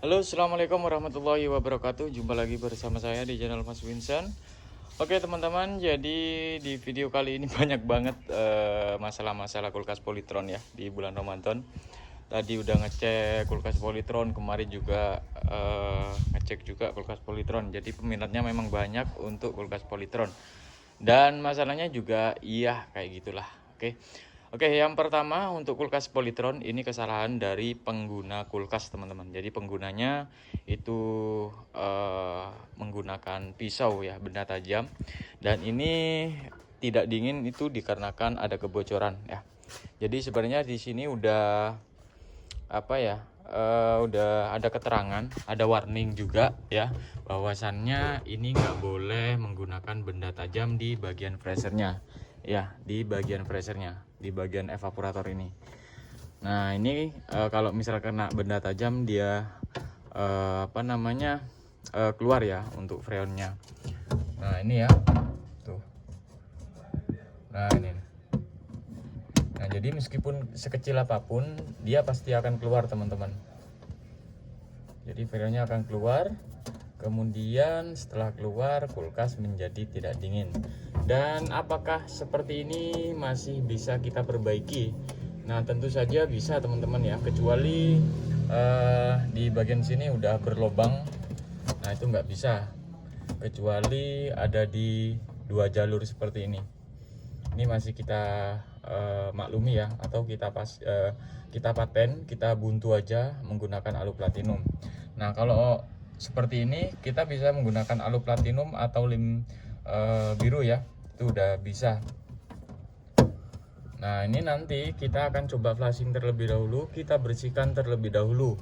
Halo, assalamualaikum warahmatullahi wabarakatuh. Jumpa lagi bersama saya di channel Mas Vincent. Oke teman-teman, jadi di video kali ini banyak banget masalah-masalah kulkas Polytron ya di bulan Ramadan. Tadi udah ngecek kulkas Polytron, kemarin juga ngecek juga kulkas Polytron. Jadi peminatnya memang banyak untuk kulkas Polytron. Dan masalahnya juga iya kayak gitulah. Oke, yang pertama untuk kulkas Polytron ini kesalahan dari pengguna kulkas teman-teman. Jadi penggunanya itu menggunakan pisau ya, benda tajam. Dan ini tidak dingin itu dikarenakan ada kebocoran ya. Jadi sebenarnya di sini udah udah ada keterangan, ada warning juga ya, bahwasannya ini nggak boleh menggunakan benda tajam di bagian freezernya ya, di bagian freezernya, di bagian evaporator ini. Nah ini kalau misal kena benda tajam dia keluar ya untuk freonnya. Nah ini ya tuh, nah ini. Nah jadi meskipun sekecil apapun dia pasti akan keluar teman-teman. Jadi freonnya akan keluar, kemudian setelah keluar kulkas menjadi tidak dingin. Dan apakah seperti ini masih bisa kita perbaiki? Nah tentu saja bisa teman-teman ya, kecuali di bagian sini udah berlobang. Nah itu nggak bisa, kecuali ada di dua jalur seperti ini. Ini masih kita maklumi ya, atau kita paten, kita buntu aja menggunakan alu platinum. Nah kalau seperti ini kita bisa menggunakan alu platinum atau lem biru ya, itu udah bisa. Nah ini nanti kita akan coba flashing terlebih dahulu, kita bersihkan terlebih dahulu.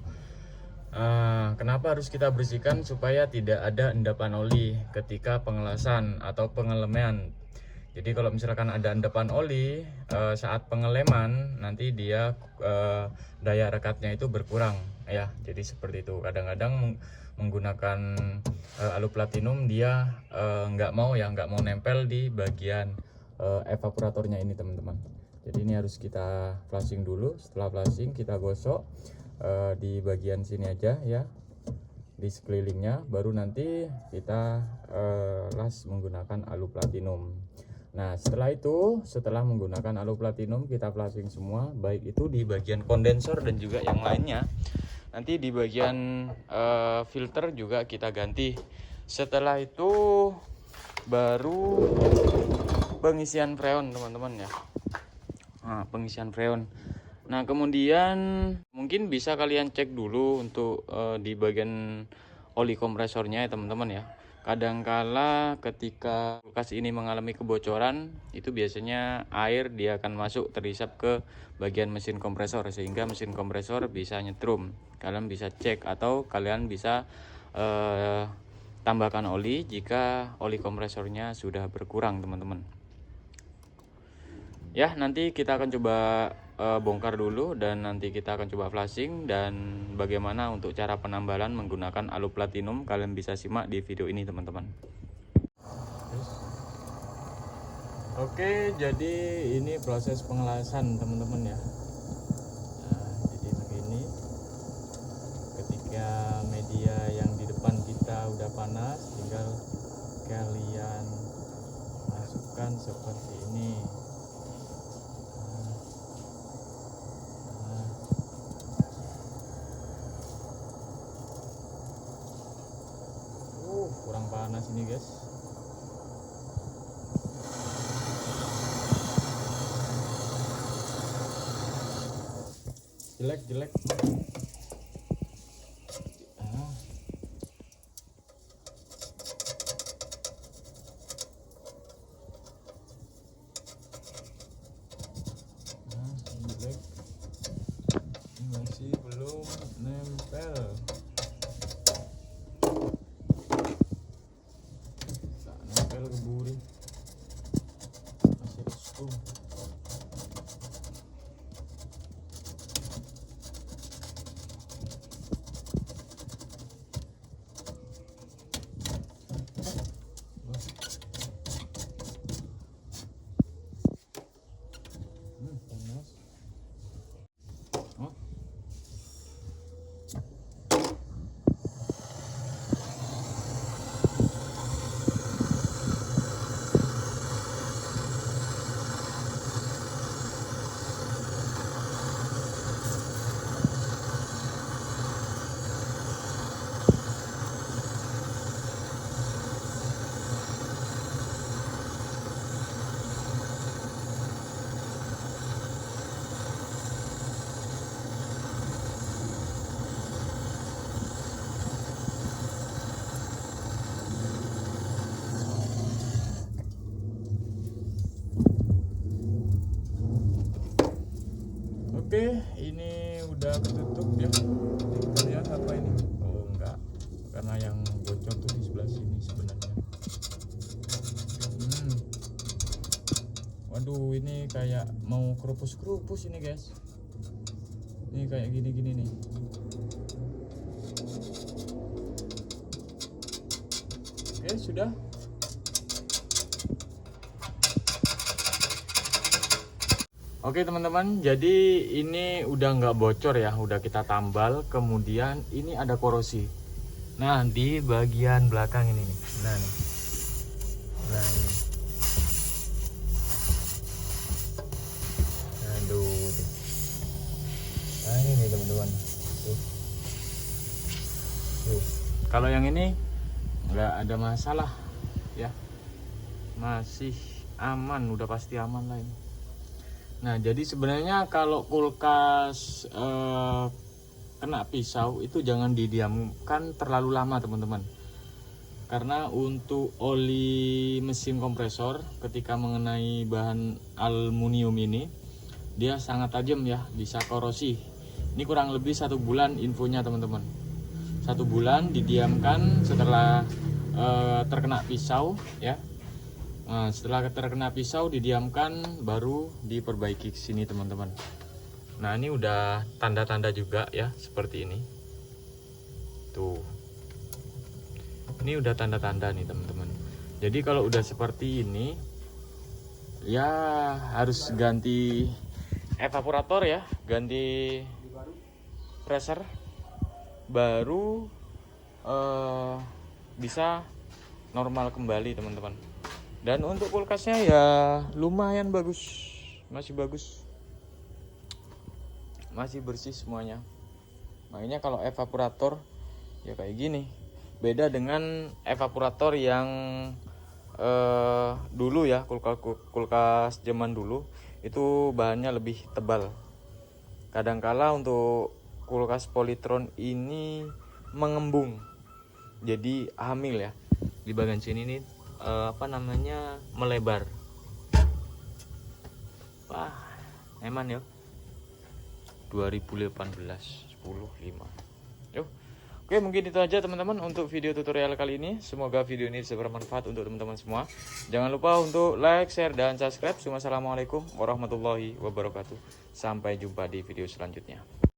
Kenapa harus kita bersihkan? Supaya tidak ada endapan oli ketika pengelasan atau pengeleman. Jadi kalau misalkan ada endapan oli saat pengeleman, nanti dia daya rekatnya itu berkurang ya. Jadi seperti itu. Kadang-kadang menggunakan alu platinum dia nggak mau nempel di bagian evaporatornya ini teman-teman. Jadi ini harus kita flashing dulu. Setelah flashing kita gosok di bagian sini aja ya, di sekelilingnya, baru nanti kita las menggunakan alu platinum. Nah setelah itu, setelah menggunakan alu platinum kita flashing semua, baik itu di bagian kondensor dan juga yang lainnya. Nanti di bagian filter juga kita ganti. Setelah itu baru pengisian freon teman-teman ya. Nah, pengisian freon. Nah kemudian mungkin bisa kalian cek dulu untuk di bagian oli kompresornya ya teman-teman ya. Kadangkala ketika kulkas ini mengalami kebocoran, itu biasanya air dia akan masuk terisap ke bagian mesin kompresor, sehingga mesin kompresor bisa nyetrum. Kalian bisa cek atau kalian bisa tambahkan oli jika oli kompresornya sudah berkurang teman-teman. Ya nanti kita akan coba bongkar dulu, dan nanti kita akan coba flashing dan bagaimana untuk cara penambalan menggunakan alu platinum. Kalian bisa simak di video ini teman-teman. Oke, jadi ini proses pengelasan teman-teman ya. Nah, jadi begini, ketika media yang di depan kita udah panas, tinggal kalian masukkan seperti ini. Kurang panas ini guys. Jelek. Jelek. Ini masih belum nempel. Keburi masih resku. Aduh, ini kayak mau kerupus-kerupus ini guys. Ini kayak gini-gini nih. Oke, sudah. Oke teman-teman, jadi ini udah nggak bocor ya, udah kita tambal. Kemudian ini ada korosi. Nah, di bagian belakang ini nih. Nah nih. Nah ini. Aduh. Nah ini nih teman-teman. Kalau yang ini nggak ada masalah ya, masih aman, udah pasti aman lah ini. Nah, jadi sebenarnya kalau kulkas kena pisau itu jangan didiamkan terlalu lama teman-teman, karena untuk oli mesin kompresor ketika mengenai bahan aluminium ini dia sangat tajam ya, bisa korosi. Ini kurang lebih 1 bulan infonya teman-teman. 1 bulan didiamkan setelah terkena pisau ya. Nah, setelah terkena pisau didiamkan baru diperbaiki sini teman-teman. Nah, ini udah tanda-tanda juga ya, seperti ini. Tuh. Ini udah tanda-tanda nih teman-teman. Jadi kalau udah seperti ini ya harus ganti evaporator ya, ganti pressure baru bisa normal kembali teman-teman. Dan untuk kulkasnya ya lumayan bagus, masih bagus, masih bersih semuanya. Makanya kalau evaporator ya kayak gini, beda dengan evaporator yang dulu ya, kulkas zaman dulu itu bahannya lebih tebal. Kadangkala untuk kulkas Polytron ini mengembung, jadi hamil ya, di bagian sini nih melebar. Wah, eman ya. 2018 10/5. Yuk. Oke, mungkin itu aja teman-teman untuk video tutorial kali ini. Semoga video ini bisa bermanfaat untuk teman-teman semua. Jangan lupa untuk like, share, dan subscribe. Wassalamualaikum warahmatullahi wabarakatuh. Sampai jumpa di video selanjutnya.